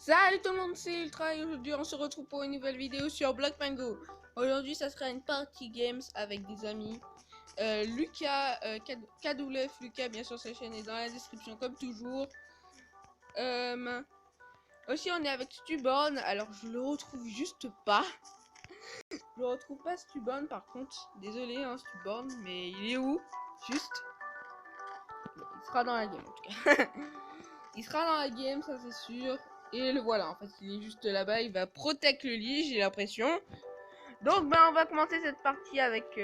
Salut tout le monde, c'est Ultra et aujourd'hui on se retrouve pour une nouvelle vidéo sur Block Mango. Aujourd'hui ça sera une party games avec des amis. Lucas, KWF Lucas, bien sûr sa chaîne est dans la description comme toujours. Aussi on est avec Stuborn, alors je le retrouve juste pas. Je retrouve pas Stuborn par contre, désolé hein Stuborn, mais il est où? Juste. Bon, il sera dans la game en tout cas. Il sera dans la game, ça c'est sûr. Et le voilà, en fait, il est juste là-bas. Il va protect le lit, j'ai l'impression. Donc, ben, on va commencer cette partie avec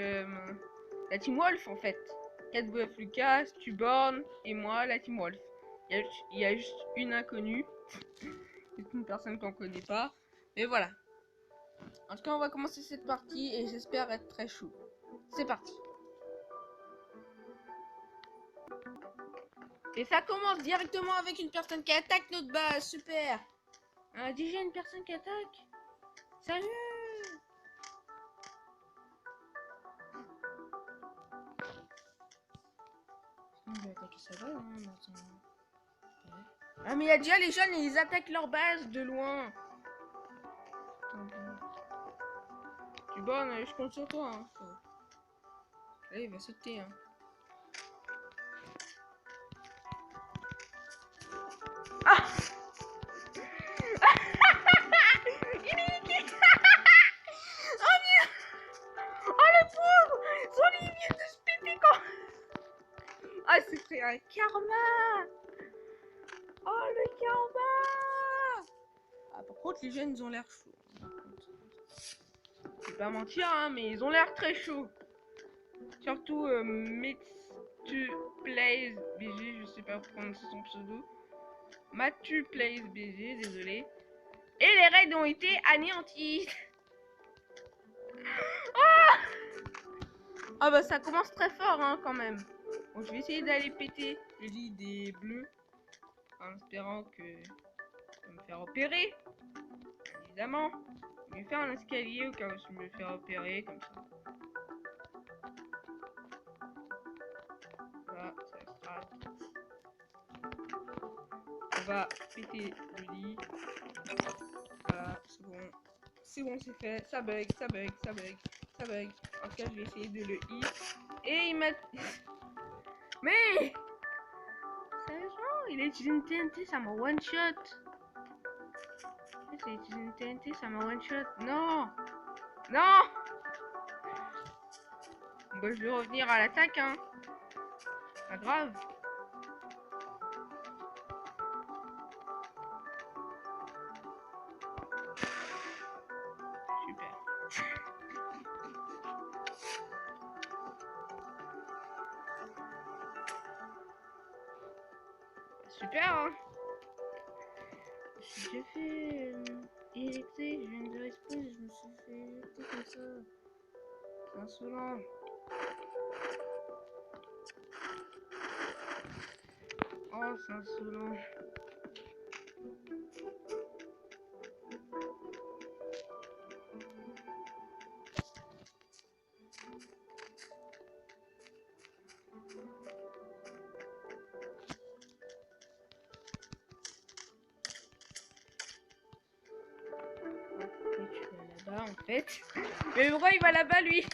la Team Wolf, en fait. 4BF Lucas, Stuborn et moi, la Team Wolf. Il y a juste une inconnue. C'est une personne qu'on connaît pas. Mais voilà. En tout cas, on va commencer cette partie et j'espère être très chaud. C'est parti. Et ça commence directement avec une personne qui attaque notre base. Super. Déjà une personne qui attaque. Salut. On va attaquer ça va, hein, maintenant. Ouais. Ah mais il y a déjà les jeunes et ils attaquent leur base de loin. Tu bonnes, je compte sur toi. Hein. Allez, il va sauter. Hein. Ah. Il est niqué. Oh merde. Oh le pauvre. Son lit vient de se péter quoi. Ah c'est fait un karma. Oh le karma. Ah par contre les jeunes ils ont l'air chauds. Je vais pas mentir hein, mais ils ont l'air très chauds. Surtout Matthew Plays BG, je sais pas prononcer son pseudo. Matthew Plays BG, désolé. Et les raids ont été anéantis. Oh ah bah ça commence très fort hein quand même. Bon je vais essayer d'aller péter le lit des bleus. En espérant que je vais me faire opérer. Évidemment. Je vais faire un escalier au cas où je me faire opérer comme ça. Là, ça extrate. On va péter le lit. Voilà, c'est bon. C'est bon, c'est fait. Ça bug, ça bug, ça bug, ça bug. En tout cas, je vais essayer de le hit. Et il m'a... Mais sérieusement, il a utilisé une TNT, ça m'a one shot. Il a utilisé une TNT, ça m'a one shot. Non. Non. Bon, je vais revenir à l'attaque, hein. Pas grave. Super. Super, hein. J'ai déjà fait électrique, je viens de respawn, je me suis fait électrique comme ça. C'est insolent. Oh, c'est insolent. Là-bas en fait. Mais pourquoi il va là-bas lui?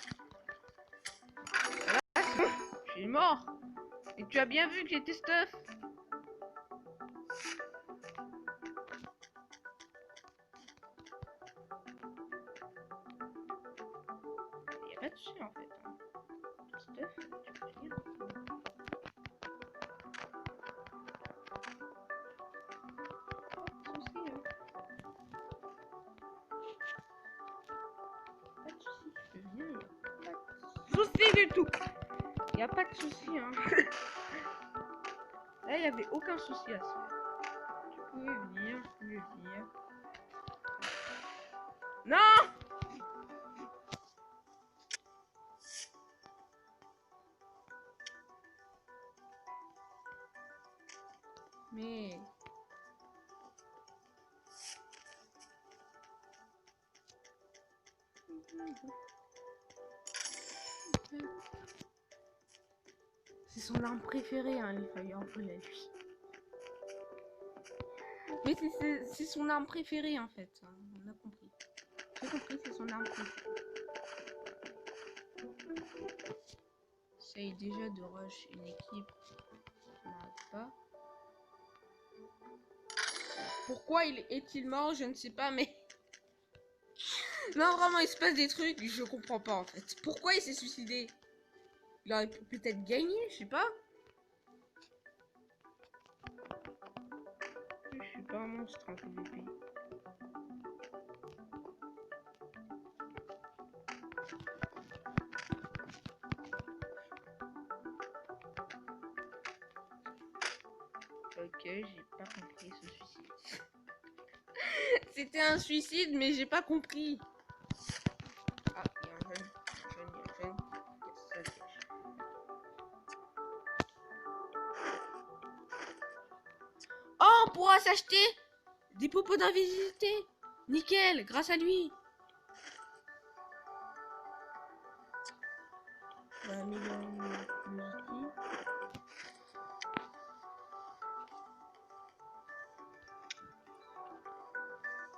Voilà, je suis mort. Et tu as bien vu que j'étais stuff. Y a pas de souci en fait. Hein. Stuff, tu peux venir. Souci, hein. Pas de souci, tu peux venir. Y a pas de souci du tout. Y a pas de souci, hein. Là, y avait aucun souci à se faire. Tu pouvais venir, tu pouvais venir. Non! Mais... C'est son arme préférée, hein, les feuilles en lui. Mais c'est son arme préférée en fait. On a compris. J'ai compris, c'est son arme préférée. J'essaye déjà de rush une équipe. Je n'arrête pas. Pourquoi est-il mort? Je ne sais pas, mais... Non, vraiment, il se passe des trucs, je comprends pas en fait. Pourquoi il s'est suicidé? Il aurait pu peut-être gagner, je sais pas. Je suis pas un monstre en PvP. Ok, j'ai pas compris ce suicide. C'était un suicide, mais j'ai pas compris. Ah, il y a un jeune. Il y a un jeune. Yes, ça, oh, on pourra s'acheter des popos d'invisibilité. Nickel, grâce à lui. On va améliorer nos outils.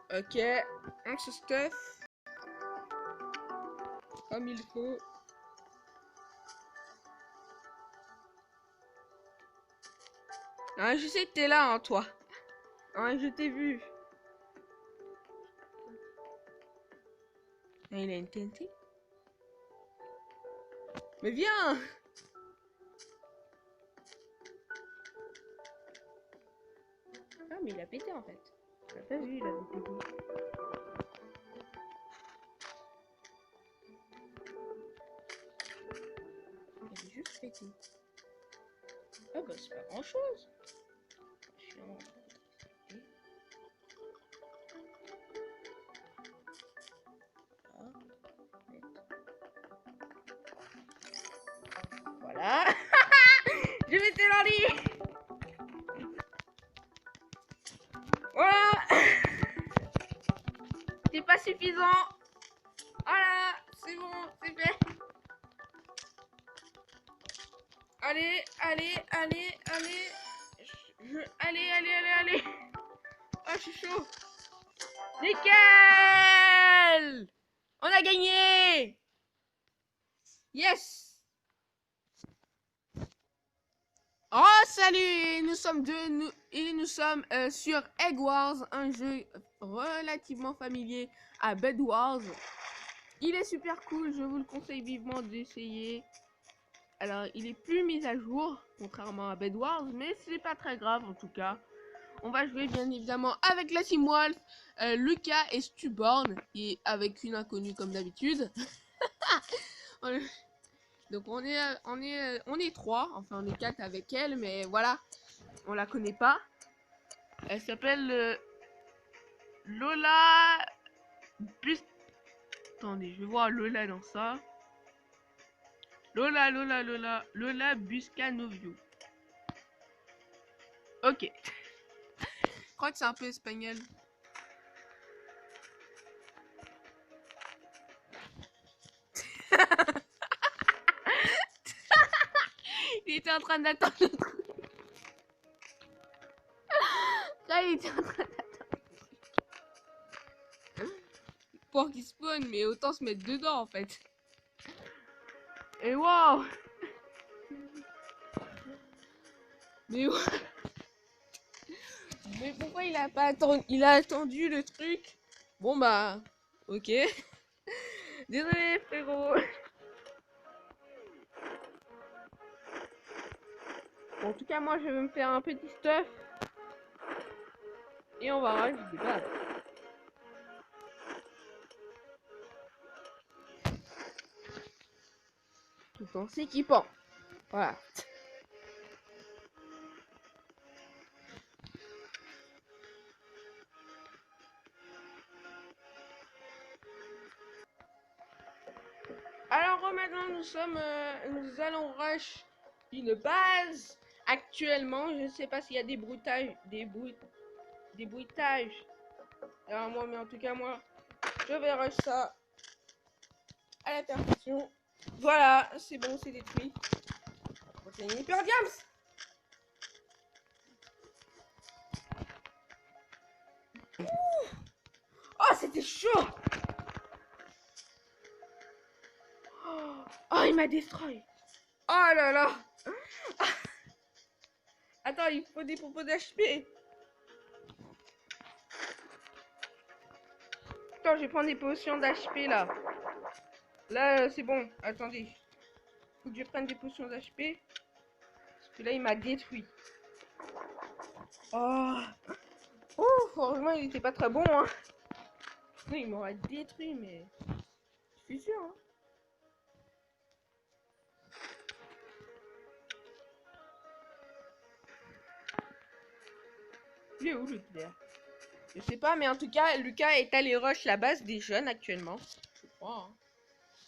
Ok, on se stuff comme il faut. Ah, je sais que t'es là, hein, toi. Ah, je t'ai vu. Ah, il a une TNT. Mais viens! Ah, mais il a pété en fait. J'ai pas vu, il avait pété. Il avait juste pété. Ah bah c'est pas grand chose. Chiant. Voilà. Je m'étais dans lit. Voilà. C'est pas suffisant. Voilà, c'est bon, c'est fait. Allez, allez, allez, allez. Allez, allez, allez, allez. Ah, je suis chaud. Nickel! On a gagné! Yes! Oh, salut! Nous sommes sur Egg Wars, un jeu relativement familier à Bed Wars. Il est super cool, je vous le conseille vivement d'essayer. Alors, il est plus mis à jour, contrairement à Bed Wars, mais c'est pas très grave en tout cas. On va jouer bien évidemment avec la Team Wolf, Lucas et Stuborn, et avec une inconnue comme d'habitude. Donc on est 3, enfin on est 4 avec elle, mais voilà, on la connaît pas. Elle s'appelle Lola Bus... Attendez, je vais voir Lola dans ça. Lola Buscanovio. Ok. Je crois que c'est un peu espagnol. Il était en train d'attendre le truc. Là, il était en train d'attendre. Pour qu'il spawn, mais autant se mettre dedans en fait. Et wow! Mais wow. Mais pourquoi il a pas attendu? Il a attendu le truc. Bon bah, ok. Désolé frérot. Bon, en tout cas moi je vais me faire un petit stuff. Et on va rajouter des balles. Tout en s'équipant. Voilà. Alors maintenant nous allons rush une base. Actuellement, je ne sais pas s'il y a des bruitages, des bruitages derrière moi, mais en tout cas moi, je vais rush ça à la perfection. Voilà, c'est bon, c'est détruit. C'est une Hyper Diams. Oh, c'était chaud. Oh, il m'a destroy. Oh là là. Attends, il faut des propos d'HP. Attends, je vais prendre des potions d'HP là. Là, c'est bon. Attendez. Faut que je prenne des potions d'HP. Parce que là, il m'a détruit. Oh. Oh, heureusement, il était pas très bon, hein. Sinon, il m'aurait détruit, mais... Je suis sûr, hein. Il est où, le père? Je sais pas, mais en tout cas, Lucas est allé rush la base des jeunes actuellement. Je crois, hein.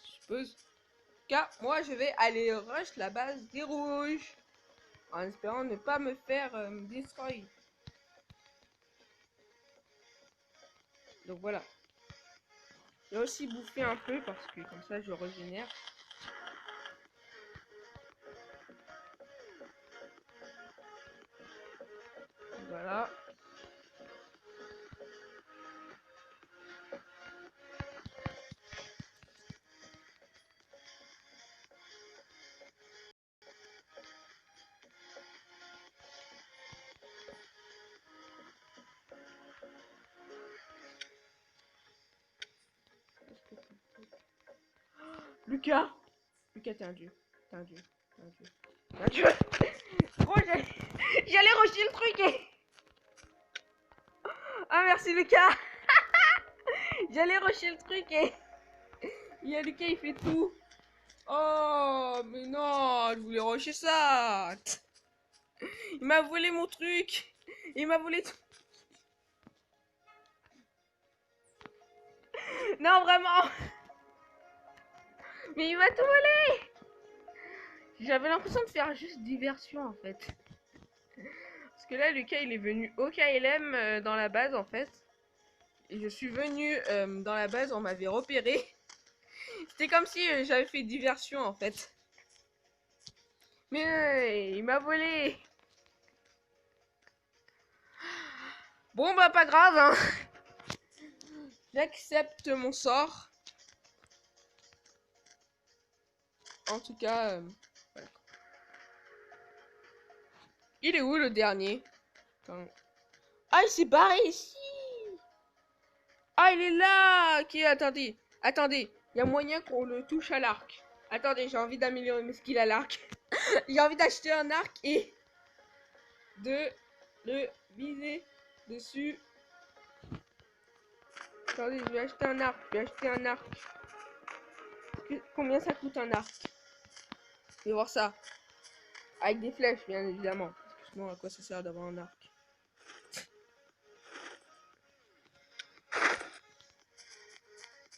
Je suppose. En tout cas, moi, je vais aller rush la base des rouges. En espérant ne pas me faire destroy. Donc voilà. Je vais aussi bouffer un peu parce que comme ça je régénère. Voilà. Lucas! Lucas, t'es un dieu. T'es un dieu. T'es un dieu. T'es un dieu. Oh, j'allais rusher le truc et... Ah, merci Lucas! J'allais rusher le truc et... Il y a Lucas, il fait tout. Oh, mais non, je voulais rusher ça. Il m'a volé mon truc. Il m'a volé tout. Non, vraiment. Mais il m'a tout volé. J'avais l'impression de faire juste diversion en fait. Parce que là, Lucas, il est venu au KLM dans la base en fait. Et je suis venu dans la base, on m'avait repéré. C'était comme si j'avais fait diversion en fait. Mais il m'a volé. Bon bah pas grave hein. J'accepte mon sort. En tout cas, voilà. Il est où le dernier? Attends. Ah, il s'est barré ici. Ah, il est là. Ok, attendez. Attendez. Il y a moyen qu'on le touche à l'arc. Attendez, j'ai envie d'améliorer mes skills à l'arc. J'ai envie d'acheter un arc et de le viser dessus. Attendez, je vais acheter un arc. Je vais acheter un arc. Combien ça coûte un arc? Je vais voir ça. Avec des flèches, bien évidemment. Parce que sinon, à quoi ça sert d'avoir un arc?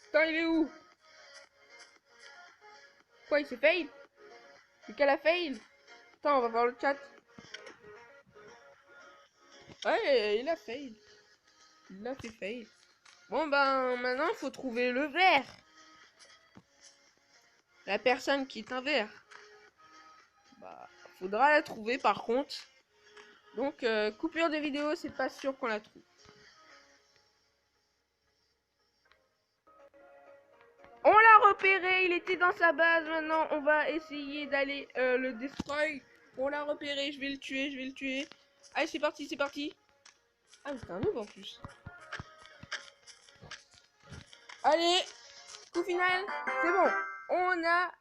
Attends, il est où? Quoi, il s'est fail? C'est quelle a fail? Attends, on va voir le chat. Ouais, il a fail. Il a fait fail. Bon, ben, maintenant, il faut trouver le vert. La personne qui est un vert. Bah, faudra la trouver par contre. Donc, coupure de vidéo, c'est pas sûr qu'on la trouve. On l'a repéré, il était dans sa base. Maintenant, on va essayer d'aller le destroy. On l'a repéré, je vais le tuer, je vais le tuer. Allez, c'est parti, c'est parti. Ah, mais c'est un noob en plus. Allez, coup final, c'est bon. On a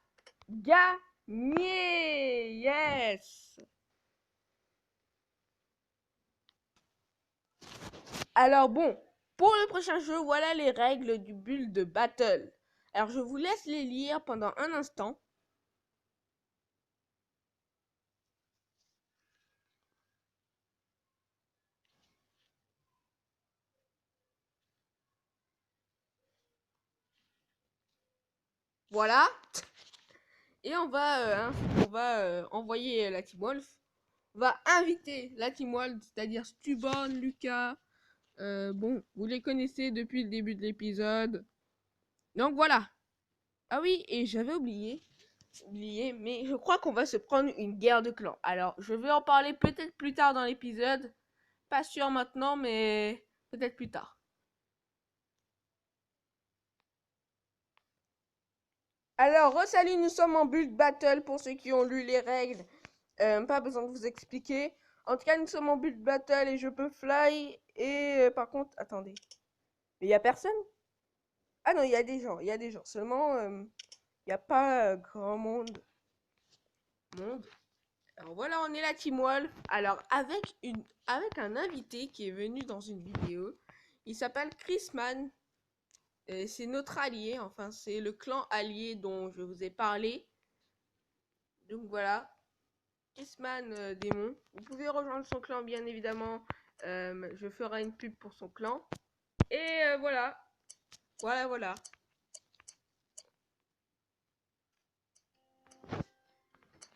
gagné. Yes. Alors bon, pour le prochain jeu, voilà les règles du build de battle. Alors je vous laisse les lire pendant un instant. Voilà. Et on va envoyer la Team Wolf. On va inviter la Team Wolf, c'est-à-dire Stuborn, Lucas. Bon, vous les connaissez depuis le début de l'épisode. Donc voilà. Ah oui, et j'avais oublié, mais je crois qu'on va se prendre une guerre de clans. Alors, je vais en parler peut-être plus tard dans l'épisode. Pas sûr maintenant, mais peut-être plus tard. Alors, salut, nous sommes en build battle pour ceux qui ont lu les règles. Pas besoin de vous expliquer. En tout cas, nous sommes en build battle et je peux fly. Et par contre, attendez. Mais il y a personne? Ah non, il y a des gens, il y a des gens. Seulement, il n'y a pas grand monde. Alors voilà, on est la Team Wolf. Alors, avec un invité qui est venu dans une vidéo. Il s'appelle Chrisman. C'est notre allié, enfin c'est le clan allié dont je vous ai parlé. Donc voilà, Chrisman Démon. Vous pouvez rejoindre son clan bien évidemment. Je ferai une pub pour son clan. Et voilà. Voilà.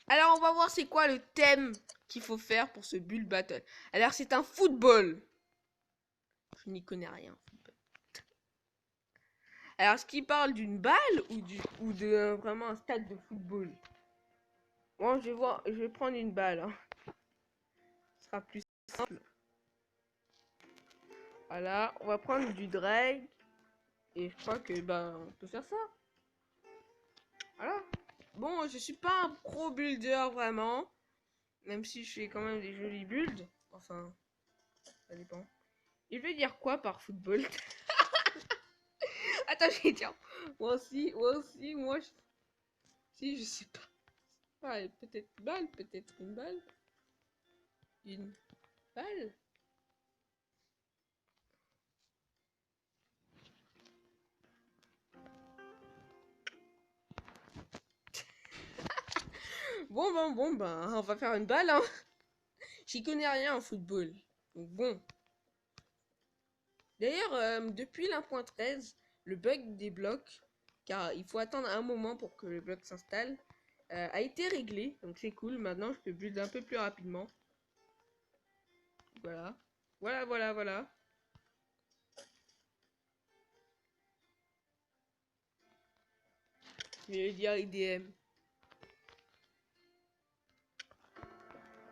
Alors on va voir c'est quoi le thème qu'il faut faire pour ce build battle. Alors c'est un football. Je n'y connais rien. Alors est-ce qu'il parle d'une balle ou de vraiment un stade de football? Bon, je vais prendre une balle. Hein. Ce sera plus simple. Voilà, on va prendre du Drake. Et je crois que on peut faire ça. Voilà. Bon, je suis pas un pro builder vraiment. Même si je fais quand même des jolis builds. Enfin, ça dépend. Il veut dire quoi par football? Attends, je vais dire. Moi je... Si, je sais pas. Ouais, peut-être une balle, peut-être une balle. Une balle. Bon, on va faire une balle, hein. J'y connais rien en football. Donc bon. D'ailleurs, depuis l'1.13, le bug des blocs, car il faut attendre un moment pour que le bloc s'installe, a été réglé. Donc c'est cool, maintenant je peux build un peu plus rapidement. Voilà. Voilà. Je vais dire IDM.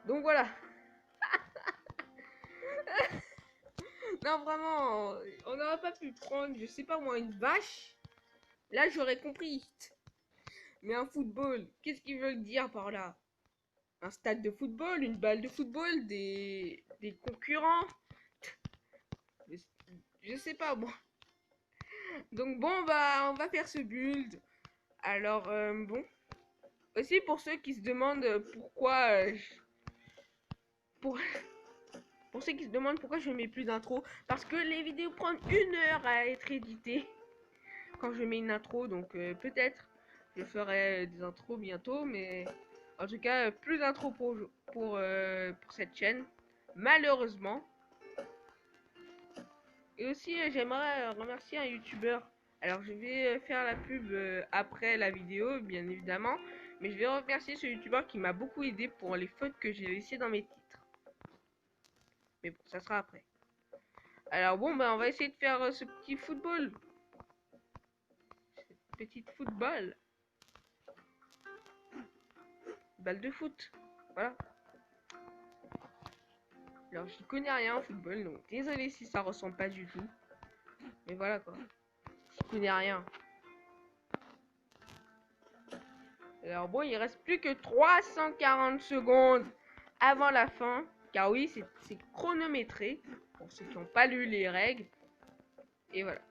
Donc voilà. Non, vraiment, on n'aurait pas pu prendre, je sais pas moi, une vache. Là, j'aurais compris. Mais un football, qu'est-ce qu'ils veulent dire par là? Un stade de football, une balle de football, des concurrents. Je sais pas, moi. Donc bon, on va faire ce build. Alors, bon. Aussi, pour ceux qui se demandent pourquoi... pour... pour ceux qui se demandent pourquoi je mets plus d'intro. Parce que les vidéos prennent 1 heure à être éditées. Quand je mets une intro, donc peut-être je ferai des intros bientôt. Mais en tout cas, plus d'intro pour cette chaîne. Malheureusement. Et aussi, j'aimerais remercier un youtubeur. Alors, je vais faire la pub après la vidéo, bien évidemment. Mais je vais remercier ce youtubeur qui m'a beaucoup aidé pour les fautes que j'ai laissées dans mes titres. Mais bon, ça sera après. Alors bon, on va essayer de faire ce petit football. Cette petite football. Balle de foot. Voilà. Alors, je connais rien en football, donc désolé si ça ressemble pas du tout. Mais voilà quoi. Je connais rien. Alors bon, il reste plus que 340 secondes avant la fin. Car oui, c'est chronométré. Pour ceux qui n'ont pas lu les règles. Et voilà.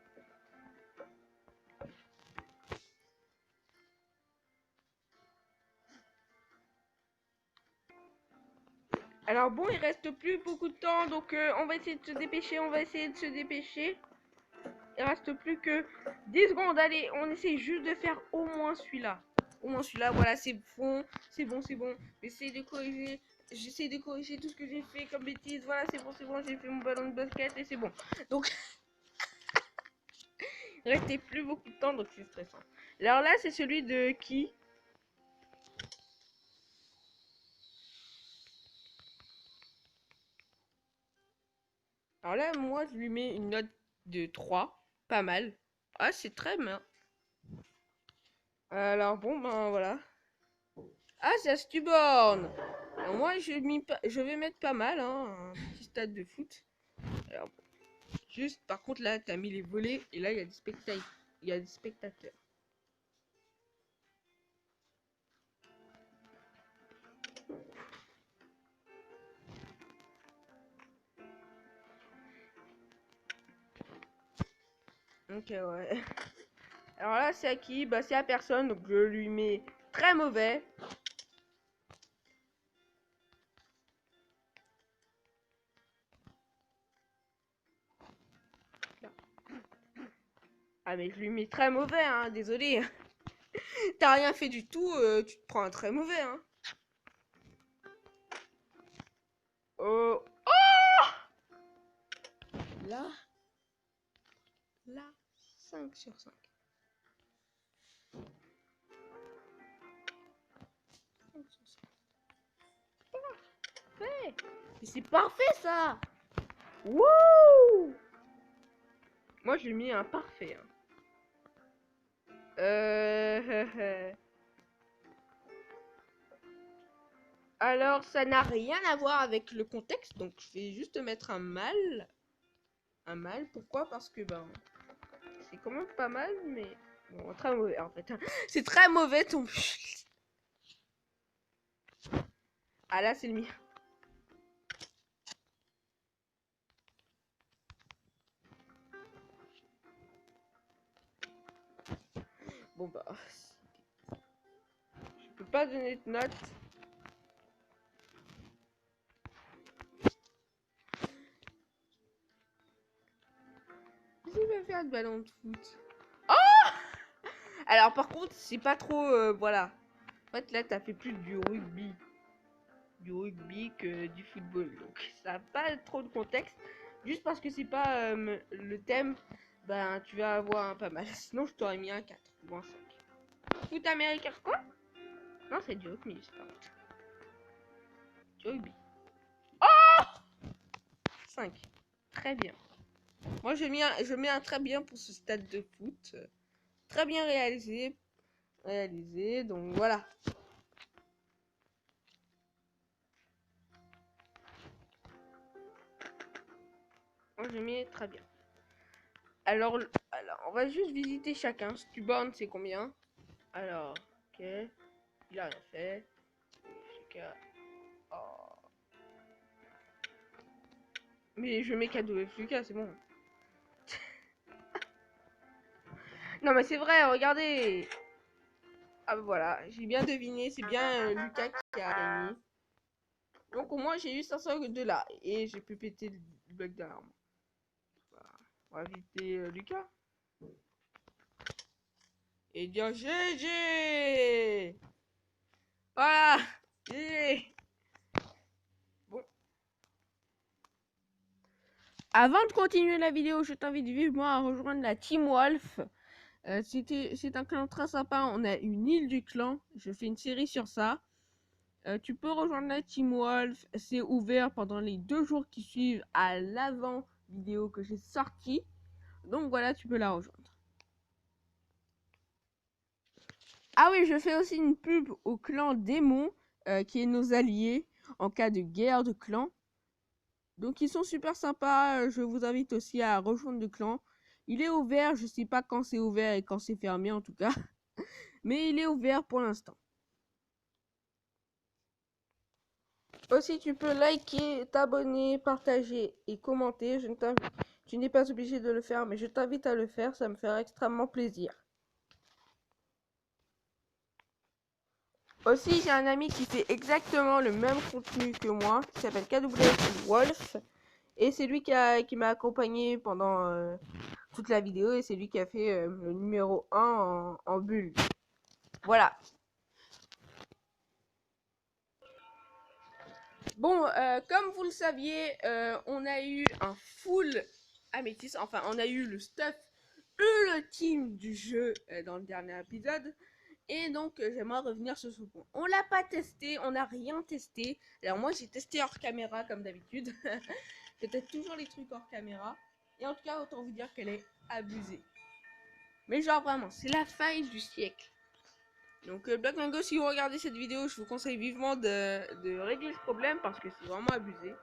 Alors bon, il reste plus beaucoup de temps. Donc on va essayer de se dépêcher. Il reste plus que 10 secondes. Allez, on essaie juste de faire au moins celui-là. Au moins celui-là, voilà, c'est bon. J'essaie de corriger tout ce que j'ai fait comme bêtise. Voilà, c'est bon, j'ai fait mon ballon de basket et c'est bon. Donc, il restait plus beaucoup de temps, donc c'est stressant. Alors là, c'est celui de qui? Alors là, moi, je lui mets une note de 3. Pas mal. Ah, c'est très bien. Alors bon, voilà. Ah, c'est Stuborn. Alors moi, je vais mettre pas mal, hein, un petit stade de foot. Alors, juste, par contre, là, t'as mis les volets et là, il y a des spectateurs. Ok, ouais. Alors là, c'est à qui? Bah, c'est à personne, donc je lui mets très mauvais. Ah, mais je lui mets très mauvais, hein, désolé. T'as rien fait du tout, tu te prends un très mauvais, hein. Oh, là, là, 5 sur 5. 5 sur 5. Parfait. Mais c'est parfait, ça. Wouh. Moi, je lui ai mis un parfait, hein. Alors, ça n'a rien à voir avec le contexte, donc je vais juste mettre un mal. Un mal, pourquoi? Parce que, ben, c'est quand même pas mal, mais... Bon, très mauvais, en fait. C'est très mauvais, ton... Ah, là, c'est le mien. Bon, bah... Je peux pas donner de note. Qu'est-ce qu'il va faire de ballon de foot? Oh! Alors, par contre, c'est pas trop... voilà. En fait, là, t'as fait plus du rugby. Du rugby que du football. Donc, ça n'a pas trop de contexte. Juste parce que c'est pas le thème, ben, tu vas avoir un pas mal. Sinon, je t'aurais mis un 4 ou un 5. Foot américain, quoi? Non, c'est du rugby, c'est pas foot. Du rugby. 5. Très bien. Moi, je mets un très bien pour ce stade de foot. Très bien réalisé. Donc, voilà. Moi, je mets très bien. Alors, on va juste visiter chacun. Stuborn, c'est combien? Alors, ok. Il a rien fait. Oh. Mais je mets KWFK, c'est bon. Non, mais c'est vrai, regardez. Ah, voilà, j'ai bien deviné. C'est bien Lucas qui a gagné. Donc, au moins, j'ai eu 500 de là. Et j'ai pu péter le bloc d'armes. Voilà. On va éviter Lucas. Et dire GG. Voilà. GG. Bon. Avant de continuer la vidéo, je t'invite vivement à rejoindre la Team Wolf. C'est un clan très sympa. On a une île du clan. Je fais une série sur ça. Tu peux rejoindre la Team Wolf. C'est ouvert pendant les 2 jours qui suivent à l'avant vidéo que j'ai sortie. Donc voilà, tu peux la rejoindre. Ah oui, je fais aussi une pub au clan Démon, qui est nos alliés en cas de guerre de clan. Donc ils sont super sympas. Je vous invite aussi à rejoindre le clan. Il est ouvert. Je sais pas quand c'est ouvert et quand c'est fermé en tout cas. Mais il est ouvert pour l'instant. Aussi, tu peux liker, t'abonner, partager et commenter. Tu n'es pas obligé de le faire, mais je t'invite à le faire. Ça me fera extrêmement plaisir. Aussi, j'ai un ami qui fait exactement le même contenu que moi, qui s'appelle KW Wolf. Et c'est lui qui m'a accompagné pendant toute la vidéo. Et c'est lui qui a fait le numéro 1 en bulle. Voilà. Bon, comme vous le saviez, on a eu un full améthyste. Enfin, on a eu le stuff ultime du jeu dans le dernier épisode. Et donc, j'aimerais revenir sur ce point. On l'a pas testé, on n'a rien testé. Alors moi, j'ai testé hors caméra comme d'habitude. Peut-être toujours les trucs hors caméra. Et en tout cas, autant vous dire qu'elle est abusée. Mais genre vraiment, c'est la faille du siècle. Donc Black Mango, si vous regardez cette vidéo, je vous conseille vivement de régler ce problème parce que c'est vraiment abusé.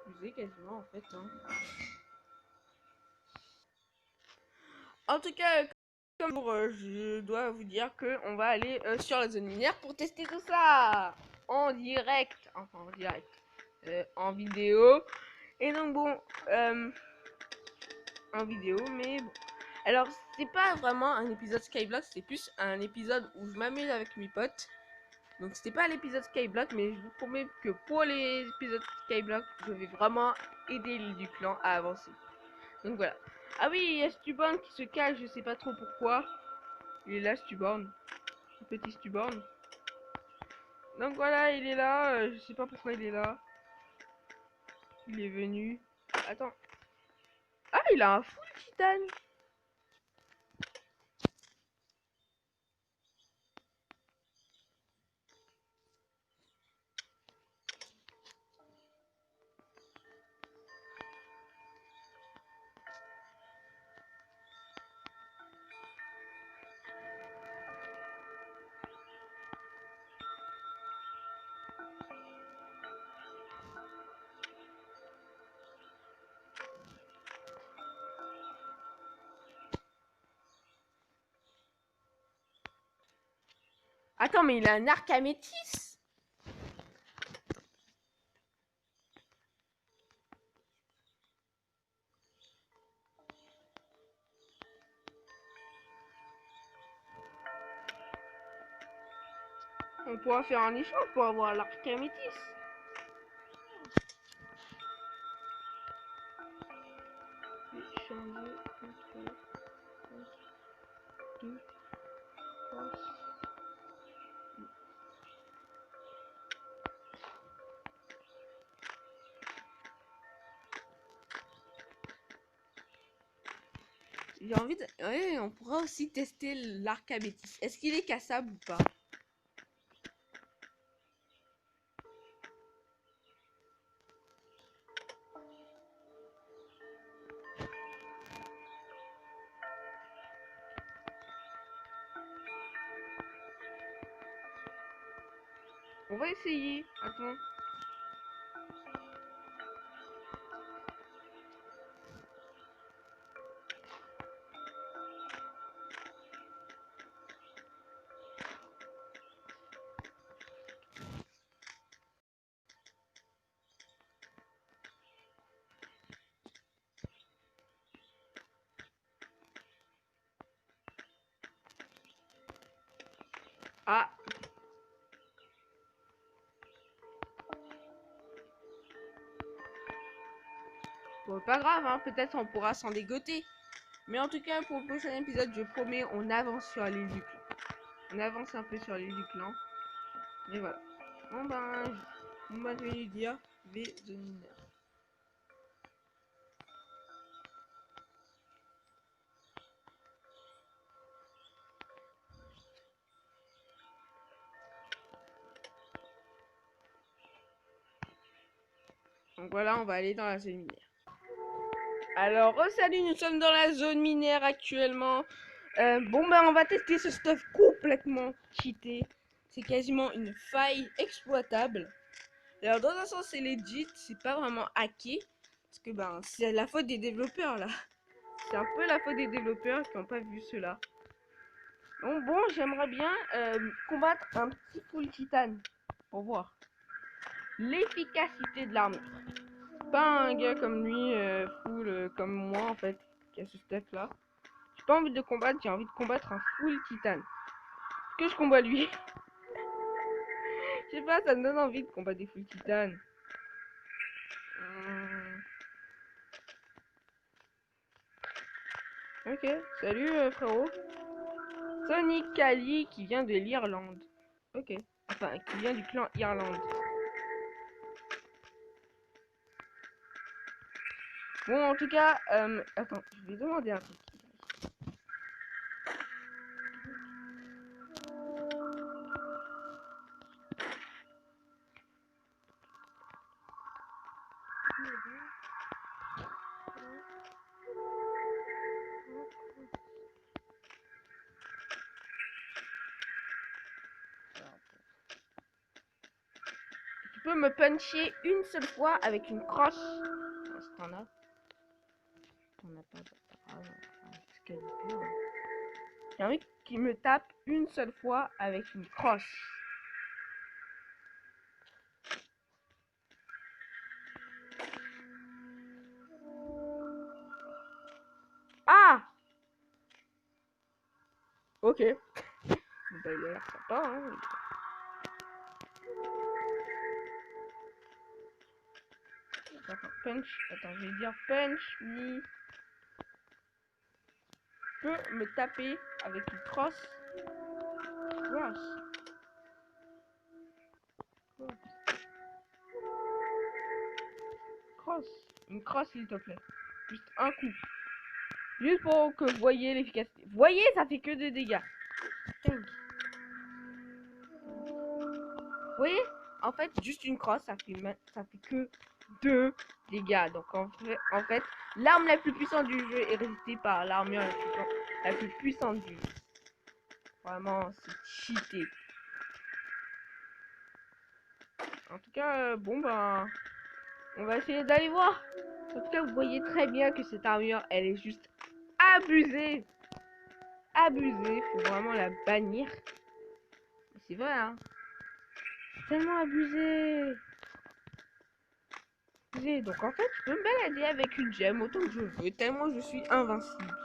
Abusé quasiment en fait. Hein. En tout cas, comme je dois vous dire que on va aller sur la zone minière pour tester tout ça en direct, enfin en direct, en vidéo. Et donc bon, en vidéo, mais bon. Alors, c'est pas vraiment un épisode Skyblock, c'est plus un épisode où je m'amuse avec mes potes. Donc, c'était pas l'épisode Skyblock, mais je vous promets que pour les épisodes Skyblock, je vais vraiment aider l'île du clan à avancer. Donc voilà. Ah oui, il y a Stuborn qui se cache, je sais pas trop pourquoi. Il est là, Stuborn. Le petit Stuborn. Donc voilà, il est là, je sais pas pourquoi il est là. Il est venu. Attends. Ah, il a un full titane. Attends, mais il a un arc à métis. On pourra faire un échange pour avoir l'arc à métis. Échanger entre 2, 3. J'ai envie de... Ouais, on pourra aussi tester l'arc à métis. Est-ce qu'il est cassable ou pas? On va essayer. Attends. Ah. Bon, pas grave, hein. Peut-être on pourra s'en dégoter. Mais en tout cas, pour le prochain épisode, je promets, on avance sur l'île du clan. On avance un peu sur l'île du clan. Mais voilà. Bon ben, je vais lui dire, V the Miner. Donc voilà, on va aller dans la zone minière. Alors, salut, nous sommes dans la zone minière actuellement. Bon ben, on va tester ce stuff complètement cheaté. C'est quasiment une faille exploitable. Alors, dans un sens, c'est legit, c'est pas vraiment hacké. Parce que ben, c'est la faute des développeurs là. C'est un peu la faute des développeurs qui n'ont pas vu cela. Donc bon, j'aimerais bien combattre un petit full titane pour voir l'efficacité de l'armure. Pas un gars comme lui, full comme moi en fait, qui a ce stuff là. J'ai pas envie de combattre, j'ai envie de combattre un full titane. Que je combat lui. Je sais pas, ça me donne envie de combattre des full titanes. Ok, salut frérot. Sonic Kali qui vient de l'Irlande. Ok, enfin qui vient du clan Irlande. Bon, en tout cas, attends, je vais demander un truc. Tu peux me puncher une seule fois avec une crosse. Si t'en as. T'en as pas. Ah non, j'ai envie qu'il me tape une seule fois avec une crosse. Ok. Bah, il a l'air sympa, hein. Attends, punch. Attends, je vais dire punch me. Peut me taper avec une crosse. Cross. Cross. Une crosse, s'il te plaît. Juste un coup. Juste pour que vous voyez l'efficacité. Vous voyez, ça fait que 2 dégâts. Vous voyez, en fait, juste une crosse, ça fait que 2 dégâts. Donc en fait, l'arme la plus puissante du jeu est résistée par l'armure la plus puissante du jeu. Vraiment, c'est cheaté. En tout cas, bon ben, on va essayer d'aller voir. En tout cas, vous voyez très bien que cette armure, elle est juste abusée. Abusée, faut vraiment la bannir. C'est vrai, hein. Tellement abusé. Donc en fait, je peux me balader avec une gemme autant que je veux, tellement je suis invincible.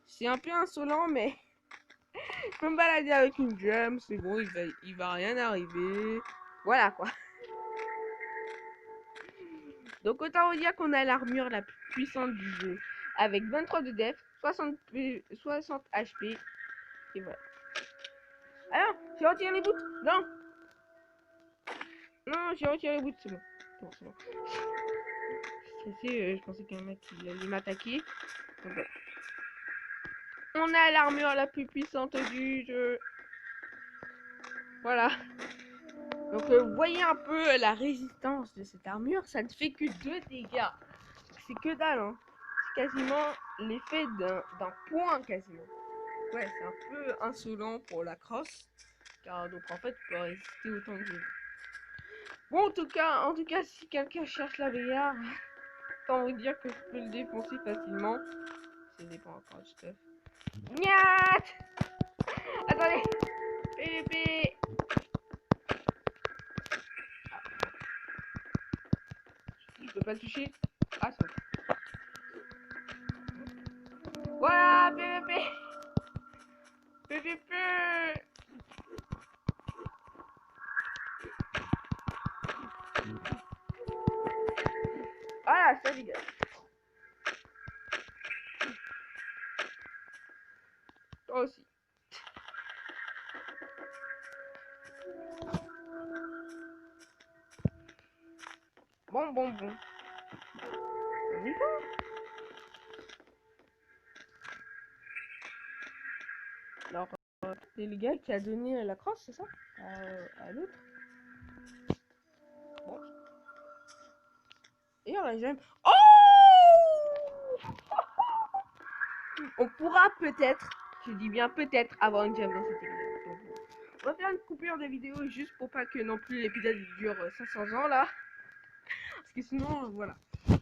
C'est un peu insolent, mais je peux me balader avec une gemme, c'est bon, il va rien arriver. Voilà quoi. Donc autant vous dire qu'on a l'armure la plus puissante du jeu, avec 23 de def, 60 HP, et voilà. Alors, j'ai retiré les boots. Non. Non, j'ai retiré les boots, c'est bon. C'est bon. Je pensais qu'un mec il allait m'attaquer. Donc, voilà. On a l'armure la plus puissante du jeu. Voilà. Donc vous voyez un peu la résistance de cette armure. Ça ne fait que 2 dégâts. C'est que dalle, hein. C'est quasiment l'effet d'un point quasiment. Ouais, c'est un peu insolent pour la crosse. Car donc en fait, tu peux résister autant que je veux. Bon, en tout cas, si quelqu'un cherche la VR, autant vous dire que je peux le défoncer facilement. Ça dépend encore du stuff. Niat. Attendez. PVP. Je peux pas le toucher. Ah, c'est bon. Voilà, PVP. PVP. Voilà, ça dégage. Toi aussi. Bon. On y va. Alors, c'est le gars qui a donné la crosse, c'est ça? À l'autre. Bon. Et on la gemme. Oh! On pourra peut-être, je dis bien peut-être, avoir une gemme dans cet épisode. Donc, on va faire une coupure de vidéo juste pour pas que non plus l'épisode dure 500 ans là. Parce que sinon, voilà.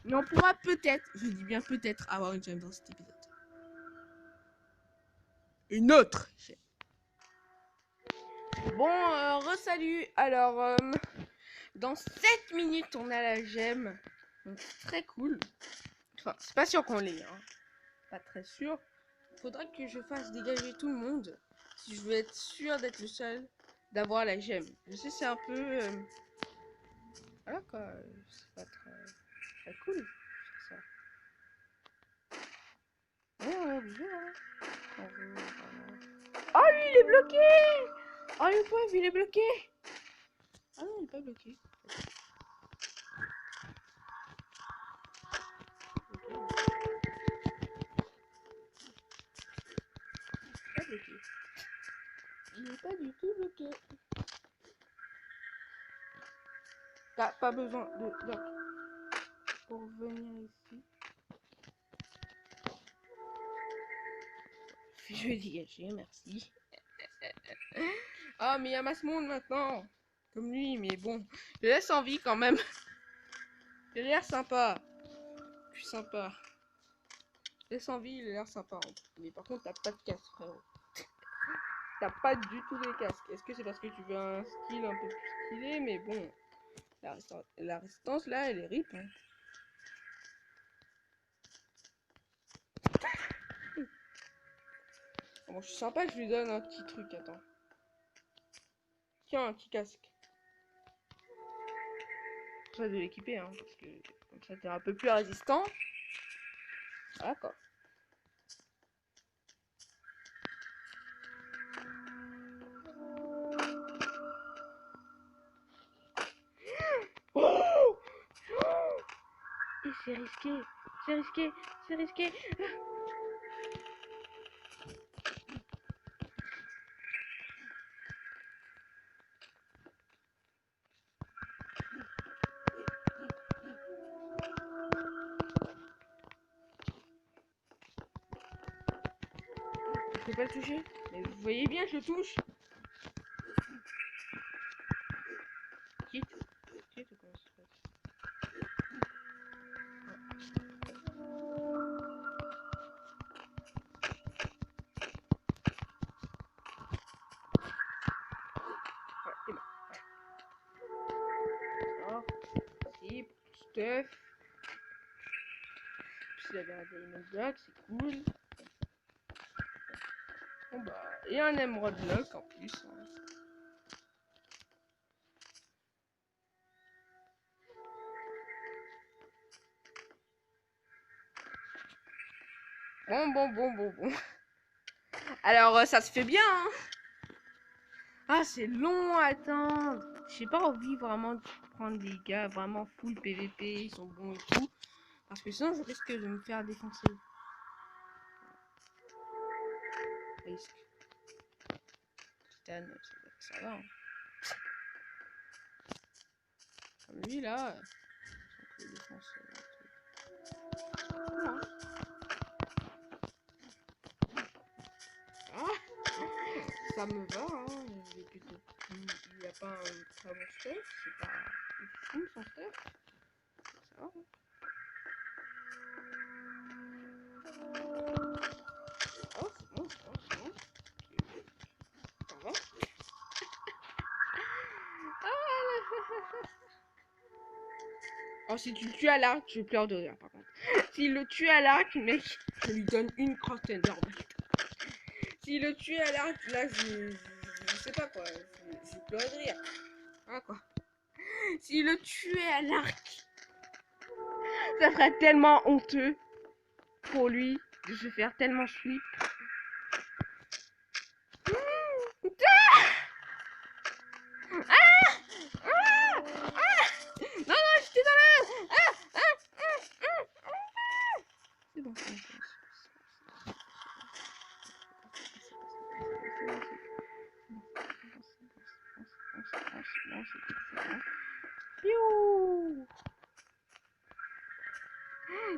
Mais on pourra peut-être, je dis bien peut-être, avoir une gemme dans cet épisode. Une autre gemme. Bon, re-salut. Alors, dans 7 minutes, on a la gemme. Donc, c'est très cool. Enfin, c'est pas sûr qu'on l'ait, hein. Pas très sûr. Faudra que je fasse dégager tout le monde si je veux être sûr d'être le seul d'avoir la gemme. Je sais, c'est un peu... voilà quoi, c'est pas très cool ça. Ouais, bien. Oh, lui, il est bloqué! Oh, le pauvre, il est bloqué! Ah non, il est pas bloqué. Pas bloqué. Il n'est pas du tout bloqué. T'as pas besoin de bloc pour venir ici. Je vais dégager, merci. Ah, mais il y a masse monde maintenant. Comme lui, mais bon. Je laisse en vie quand même. Il a l'air sympa. Plus sympa. Laisse en vie, il a l'air sympa. Mais par contre, t'as pas de casque, frérot. T'as pas du tout de casque. Est-ce que c'est parce que tu veux un style un peu plus stylé? Mais bon, la résistance là, elle est rip. Hein. Bon, je suis sympa, je lui donne un petit truc, attends. Tiens, un petit casque. Ça de l'équiper, hein, parce que comme ça t'es un peu plus résistant. Voilà quoi. Oh, et c'est risqué, c'est risqué, c'est risqué. Je peux pas le toucher. Mais vous voyez bien, je le touche. Quitte. Quitte ou comment ça se passe? Ouais, c'est bon. Alors, si, pour tout stuff. Puis il avait un diamond block, c'est cool. Bon bah, et un emerald block en plus. Hein. Bon. Alors, ça se fait bien, hein. Ah, c'est long à attendre. J'ai pas envie vraiment de prendre des gars vraiment full PVP, ils sont bons et tout. Parce que sinon, je risque de me faire défoncer. Risque. Titane, ça va. Hein. Comme lui, là. On peut défoncer un truc. Non. Ah, ça me va, hein. Il n'y a pas un très bon stuff. C'est pas fou son stuff. Ça va. Hein. Oh, c'est bon. Ça va. Oh, si tu le tues à l'arc, je pleure de rire par contre. S'il le tue à l'arc, mec, je lui donne une cross Thunderbolt. S'il le tue à l'arc, là, je sais pas quoi. Je pleure de rire. Ah quoi. S'il le tuait à l'arc, ça serait tellement honteux pour lui de se faire tellement sweep. Non, j'étais dans la... C'est bon, c'est bon.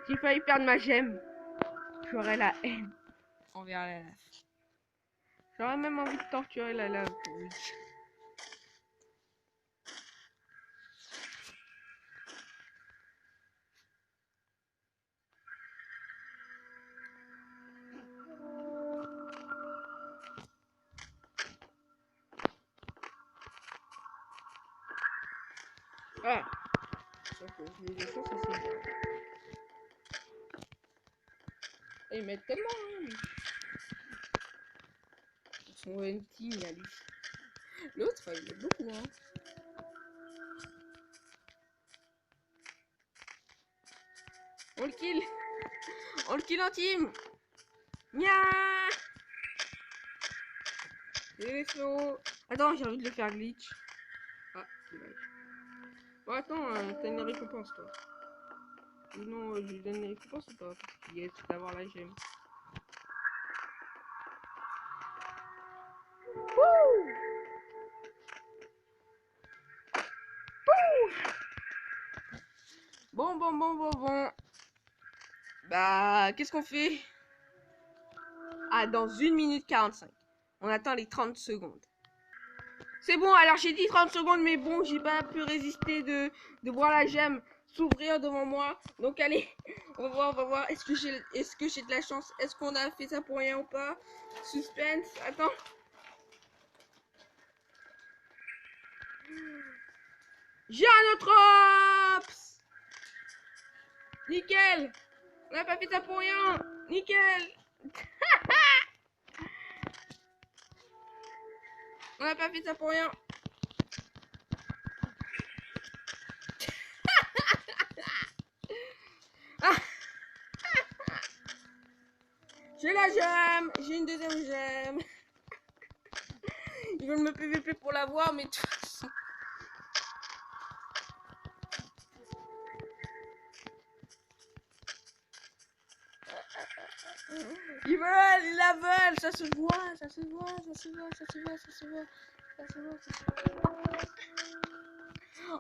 J'ai failli perdre ma gemme. J'aurais la haine envers la lave. J'aurais même envie de torturer la lave pour lui. Ah, sauf que les échanges, ça c'est bien. Et ils mettent tellement, hein. Ils sont one team, là, lui. L'autre, il met beaucoup, hein. On le kill. On le kill en team. Nya. Les flots. Attends, j'ai envie de le faire glitch. Ah, dommage. Bon, attends, t'as une récompense, toi. Ou non, je lui donne une récompense ou pas? Parce qu'il est d'avoir la gemme. Bon. Bah, qu'est-ce qu'on fait? Ah, dans 1 minute 45. On attend les 30 secondes. C'est bon, alors j'ai dit 30 secondes, mais bon, j'ai pas pu résister de voir la gemme s'ouvrir devant moi. Donc allez, on va voir. Est-ce que j'ai de la chance? Est-ce qu'on a fait ça pour rien ou pas? Suspense, attends. J'ai un autre ops. Nickel. On n'a pas fait ça pour rien. Nickel. On n'a pas fait ça pour rien. Ah. J'ai la gemme. J'ai une deuxième gemme. Ils veulent me PVP pour l'avoir, mais de toute façon... Ils veulent, ils la veulent, ça se voit, ça se voit, ça se voit, ça se voit, ça se voit, ça se voit, ça se voit.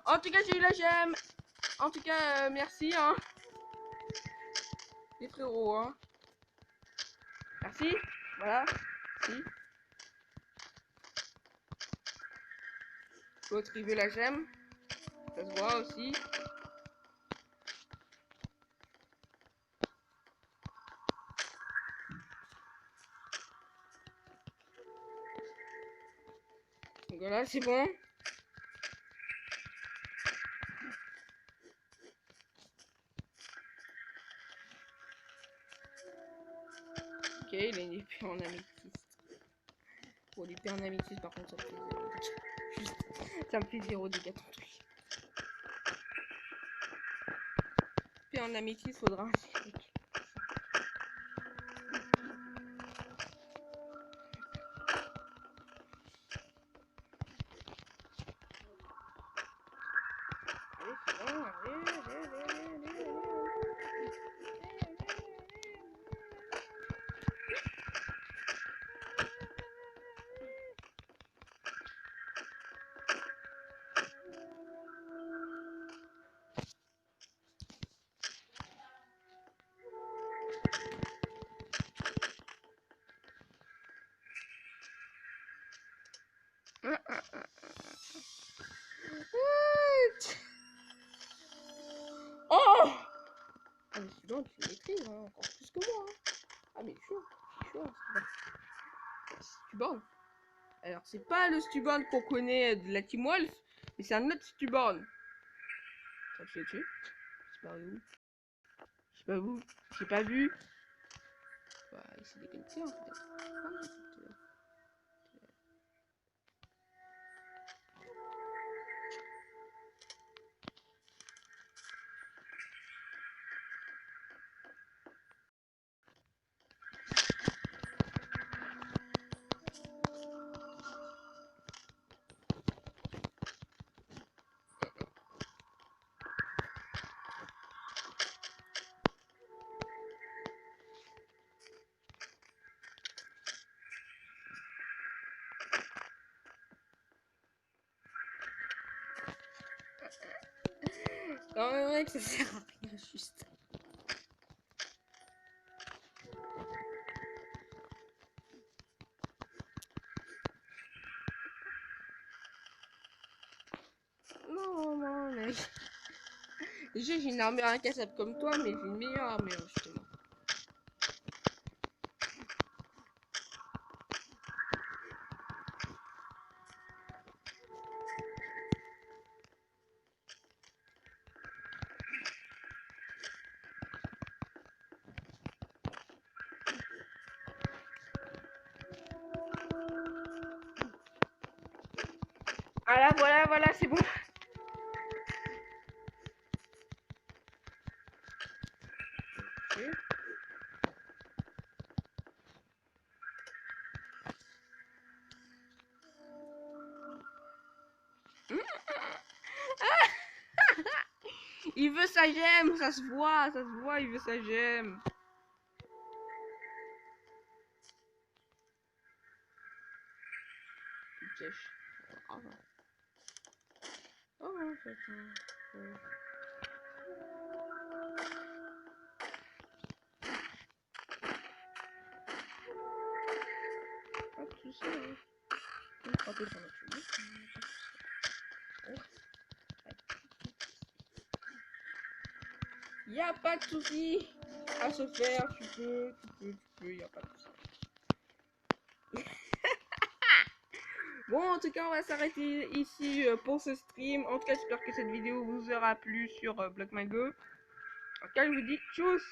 En tout cas, j'ai eu la gemme. En tout cas, merci, hein. Les frérots, hein. Merci, voilà, merci. L'autre, il veut la gemme. Ça se voit aussi. Donc voilà, c'est bon. Ok, il a une épée en améthyste. Bon, l'épée en améthyste, par contre, ça me fait 0 dégâts. Juste, ça me fait 0 dégâts ton truc. L'épée en améthyste, faudra un truc. Allez, c'est bon, allez. Oh! Ah mais celui-là, il maîtrise, hein, encore plus que moi. Hein. Ah mais chaud, Stuborn. Alors c'est pas le Stuborn qu'on connaît de la Team Wolf, mais c'est un autre Stuborn. Ça tu l'as tué? Je sais pas où. Je sais pas où. J'ai pas vu. Bah, il s'est déconnecté en fait. Non mais mec, ça sert à rien juste. Non mec. Déjà j'ai une armure incassable comme toi, mais j'ai une meilleure armure justement. Voilà, c'est bon. Okay. Il veut sa gemme, ça se voit, il veut sa gemme. Oh non, c'est pas de soucis, hein. Je vais frapper sur notre chemin. Y a pas de soucis à se faire, tu peux, y a pas de soucis. Bon, en tout cas, on va s'arrêter ici pour ce stream. En tout cas, j'espère que cette vidéo vous aura plu sur Block My Go. En tout cas, je vous dis tchuss!